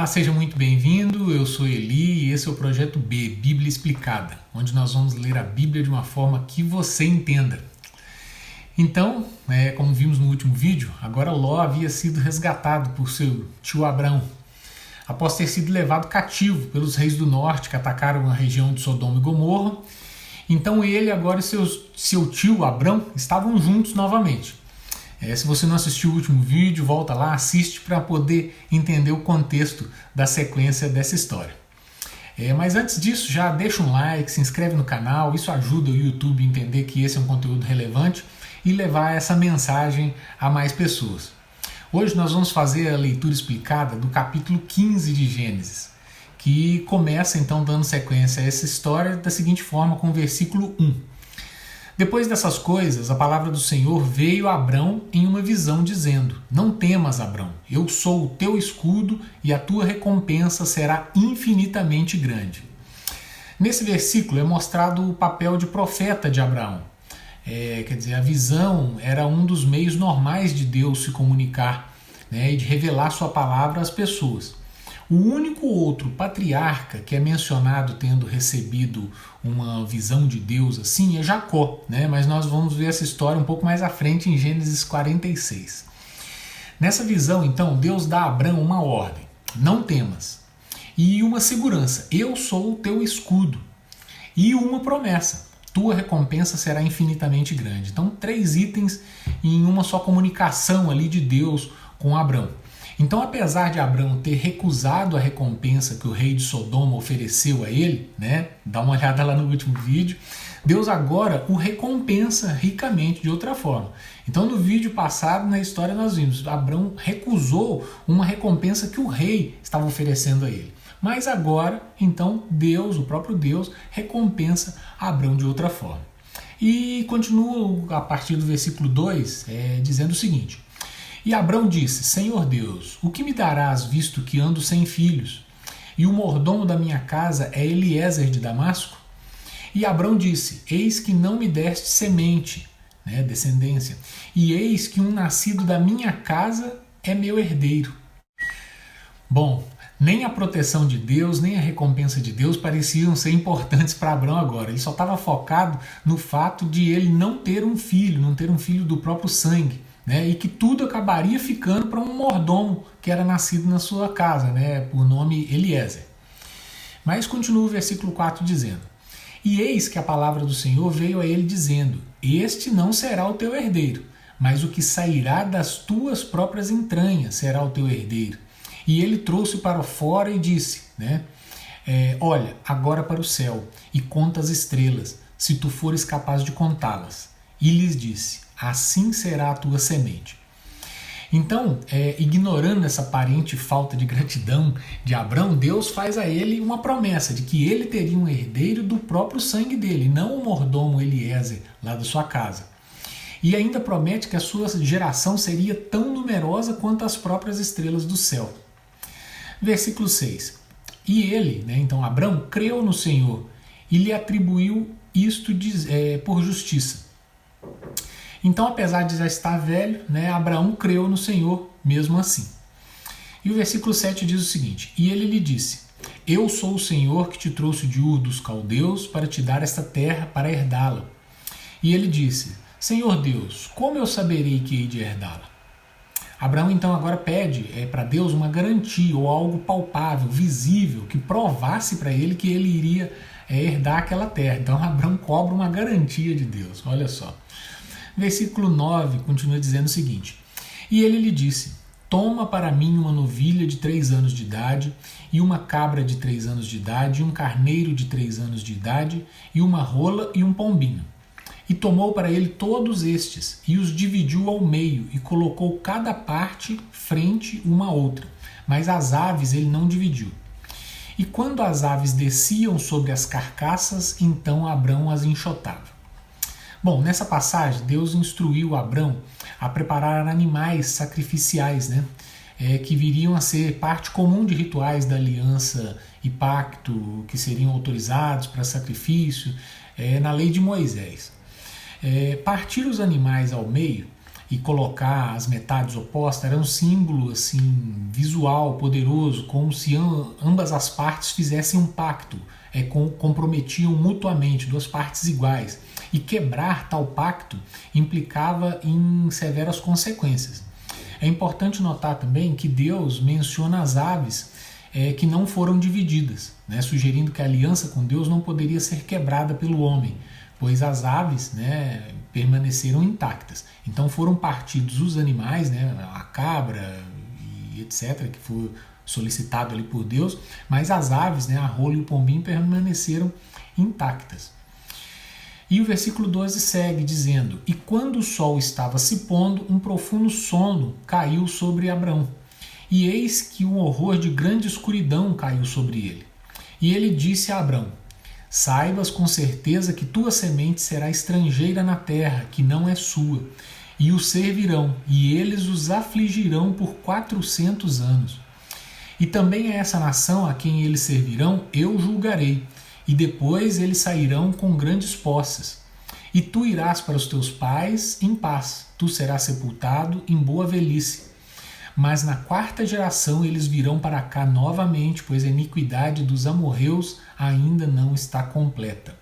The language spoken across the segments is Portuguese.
Olá, seja muito bem-vindo. Eu sou Eli e esse é o Projeto B, Bíblia Explicada, onde nós vamos ler a Bíblia de uma forma que você entenda. Então, como vimos no último vídeo, agora Ló havia sido resgatado por seu tio Abrão, após ter sido levado cativo pelos reis do norte que atacaram a região de Sodoma e Gomorra. Então ele agora e seu tio Abrão estavam juntos novamente. Se você não assistiu o último vídeo, volta lá, assiste para poder entender o contexto da sequência dessa história. Mas antes disso, já deixa um like, se inscreve no canal, isso ajuda o YouTube a entender que esse é um conteúdo relevante e levar essa mensagem a mais pessoas. Hoje nós vamos fazer a leitura explicada do capítulo 15 de Gênesis, que começa então dando sequência a essa história da seguinte forma, com o versículo 1. Depois dessas coisas, a palavra do Senhor veio a Abrão em uma visão, dizendo: Não temas, Abrão, eu sou o teu escudo e a tua recompensa será infinitamente grande. Nesse versículo é mostrado o papel de profeta de Abraão. Quer dizer, a visão era um dos meios normais de Deus se comunicar, e de revelar sua palavra às pessoas. O único outro patriarca que é mencionado tendo recebido uma visão de Deus assim é Jacó, mas nós vamos ver essa história um pouco mais à frente em Gênesis 46. Nessa visão, então, Deus dá a Abrão uma ordem: não temas, e uma segurança: eu sou o teu escudo, e uma promessa: tua recompensa será infinitamente grande. Então, 3 itens em uma só comunicação ali de Deus com Abrão. Então, apesar de Abrão ter recusado a recompensa que o rei de Sodoma ofereceu a ele, dá uma olhada lá no último vídeo, Deus agora o recompensa ricamente de outra forma. Então, no vídeo passado, na história, nós vimos, Abrão recusou uma recompensa que o rei estava oferecendo a ele. Mas agora, então, Deus, o próprio Deus, recompensa Abrão de outra forma. E continua a partir do versículo 2, dizendo o seguinte: E Abrão disse: Senhor Deus, o que me darás, visto que ando sem filhos? E o mordomo da minha casa é Eliezer de Damasco? E Abrão disse: Eis que não me deste semente, descendência, e eis que um nascido da minha casa é meu herdeiro. Bom, nem a proteção de Deus, nem a recompensa de Deus pareciam ser importantes para Abrão agora. Ele só estava focado no fato de ele não ter um filho do próprio sangue. E que tudo acabaria ficando para um mordomo que era nascido na sua casa, por nome Eliezer. Mas continua o versículo 4 dizendo: E eis que a palavra do Senhor veio a ele dizendo: Este não será o teu herdeiro, mas o que sairá das tuas próprias entranhas será o teu herdeiro. E ele trouxe para fora e disse, olha agora para o céu e conta as estrelas, se tu fores capaz de contá-las. E lhes disse: assim será a tua semente. Então, ignorando essa aparente falta de gratidão de Abrão, Deus faz a ele uma promessa de que ele teria um herdeiro do próprio sangue dele, não o mordomo Eliezer lá da sua casa. E ainda promete que a sua geração seria tão numerosa quanto as próprias estrelas do céu. Versículo 6. E ele, então Abrão, creu no Senhor e lhe atribuiu isto por justiça. Então, apesar de já estar velho, Abraão creu no Senhor mesmo assim. E o versículo 7 diz o seguinte: E ele lhe disse: Eu sou o Senhor que te trouxe de Ur dos Caldeus para te dar esta terra para herdá-la. E ele disse: Senhor Deus, como eu saberei que hei de herdá-la? Abraão então agora pede para Deus uma garantia ou algo palpável, visível, que provasse para ele que ele iria herdar aquela terra. Então Abraão cobra uma garantia de Deus, olha só. Versículo 9 continua dizendo o seguinte: E ele lhe disse: Toma para mim uma novilha de 3 anos de idade, e uma cabra de 3 anos de idade, e um carneiro de 3 anos de idade, e uma rola e um pombinho. E tomou para ele todos estes, e os dividiu ao meio, e colocou cada parte frente uma à outra. Mas as aves ele não dividiu. E quando as aves desciam sobre as carcaças, então Abrão as enxotava. Bom, nessa passagem, Deus instruiu Abrão a preparar animais sacrificiais, que viriam a ser parte comum de rituais da aliança e pacto, que seriam autorizados para sacrifício na lei de Moisés. Partir os animais ao meio e colocar as metades opostas era um símbolo assim visual, poderoso, como se ambas as partes fizessem um pacto, comprometiam mutuamente, duas partes iguais. E quebrar tal pacto implicava em severas consequências. É importante notar também que Deus menciona as aves que não foram divididas, né, sugerindo que a aliança com Deus não poderia ser quebrada pelo homem, pois as aves, né, permaneceram intactas. Então foram partidos os animais, né, a cabra e etc., que foi solicitado ali por Deus, mas as aves, né, a rola e o pombinho, permaneceram intactas. E o versículo 12 segue dizendo: E quando o sol estava se pondo, um profundo sono caiu sobre Abrão. E eis que um horror de grande escuridão caiu sobre ele. E ele disse a Abrão: Saibas com certeza que tua semente será estrangeira na terra, que não é sua, e os servirão, e eles os afligirão por 400 anos. E também a essa nação a quem eles servirão eu julgarei, e depois eles sairão com grandes posses. E tu irás para os teus pais em paz, tu serás sepultado em boa velhice. Mas na quarta geração eles virão para cá novamente, pois a iniquidade dos amorreus ainda não está completa.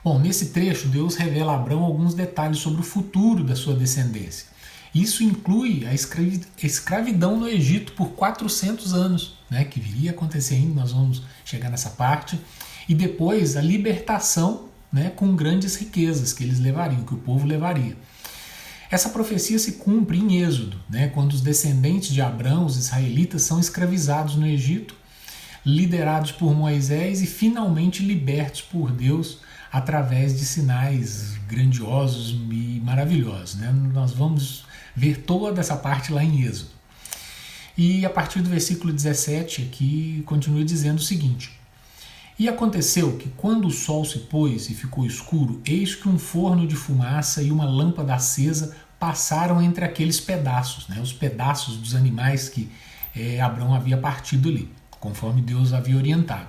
Bom, nesse trecho Deus revela a Abrão alguns detalhes sobre o futuro da sua descendência. Isso inclui a escravidão no Egito por 400 anos, né, que viria a acontecer ainda, nós vamos chegar nessa parte, e depois a libertação, né, com grandes riquezas que eles levariam, que o povo levaria. Essa profecia se cumpre em Êxodo, né, quando os descendentes de Abrão, os israelitas, são escravizados no Egito, liderados por Moisés e finalmente libertos por Deus através de sinais grandiosos e maravilhosos, né? Nós vamos ver toda essa parte lá em Êxodo. E a partir do versículo 17 aqui continua dizendo o seguinte: E aconteceu que quando o sol se pôs e ficou escuro, eis que um forno de fumaça e uma lâmpada acesa passaram entre aqueles pedaços, né? Os pedaços dos animais que Abrão havia partido ali, conforme Deus havia orientado.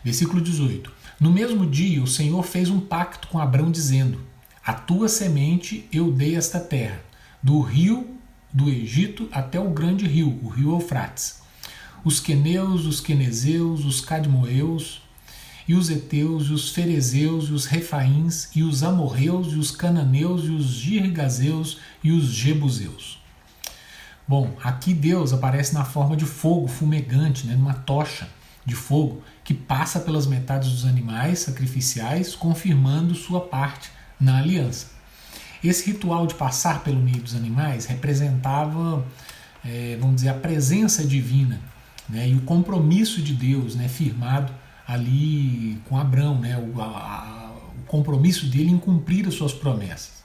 Versículo 18: No mesmo dia o Senhor fez um pacto com Abrão, dizendo: A tua semente eu dei esta terra, do rio do Egito até o grande rio, o rio Eufrates. Os queneus, os quenezeus, os cadmoeus, e os heteus, e os ferezeus, e os refaíns, e os amorreus, e os cananeus, e os girgazeus, e os jebuseus. Bom, aqui Deus aparece na forma de fogo fumegante, né, numa tocha de fogo que passa pelas metades dos animais sacrificiais, confirmando sua parte na aliança. Esse ritual de passar pelo meio dos animais representava, vamos dizer, a presença divina, né, e o compromisso de Deus, né, firmado ali com Abrão, né, o compromisso dele em cumprir as suas promessas.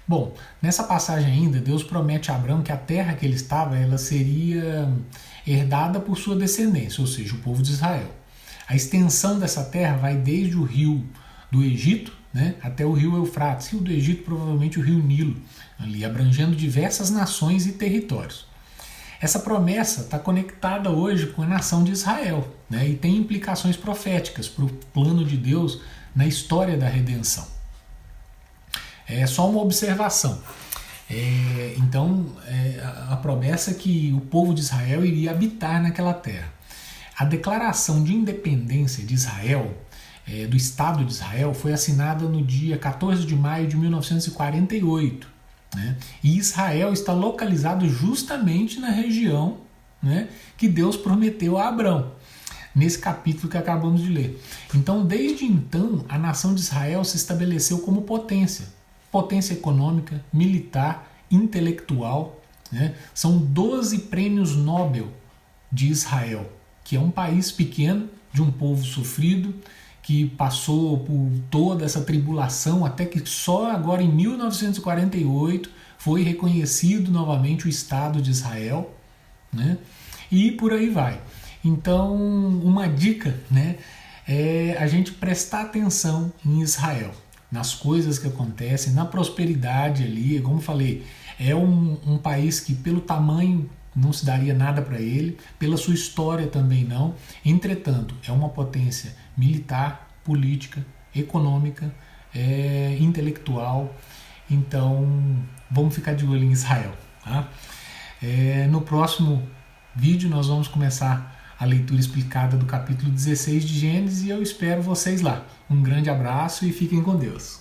Bom, nessa passagem ainda, Deus promete a Abrão que a terra que ele estava, ela seria herdada por sua descendência, ou seja, o povo de Israel. A extensão dessa terra vai desde o rio do Egito, né, até o rio Eufrates, rio do Egito, provavelmente o rio Nilo, ali abrangendo diversas nações e territórios. Essa promessa está conectada hoje com a nação de Israel, né, e tem implicações proféticas para o plano de Deus na história da redenção. É só uma observação. A promessa é que o povo de Israel iria habitar naquela terra. A declaração de independência de Israel, do Estado de Israel, foi assinada no dia 14 de maio de 1948. Né? E Israel está localizado justamente na região, né, que Deus prometeu a Abrão, nesse capítulo que acabamos de ler. Então, desde então, a nação de Israel se estabeleceu como potência econômica, militar, intelectual. Né? São 12 prêmios Nobel de Israel, que é um país pequeno, de um povo sofrido, que passou por toda essa tribulação, até que só agora em 1948 foi reconhecido novamente o Estado de Israel, né? E por aí vai. Então, uma dica, né, é a gente prestar atenção em Israel, nas coisas que acontecem, na prosperidade ali. Como eu falei, é um país que pelo tamanho não se daria nada para ele, pela sua história também não. Entretanto, é uma potência militar, política, econômica, intelectual Então, vamos ficar de olho em Israel. Tá? No próximo vídeo nós vamos começar a leitura explicada do capítulo 16 de Gênesis e eu espero vocês lá. Um grande abraço e fiquem com Deus.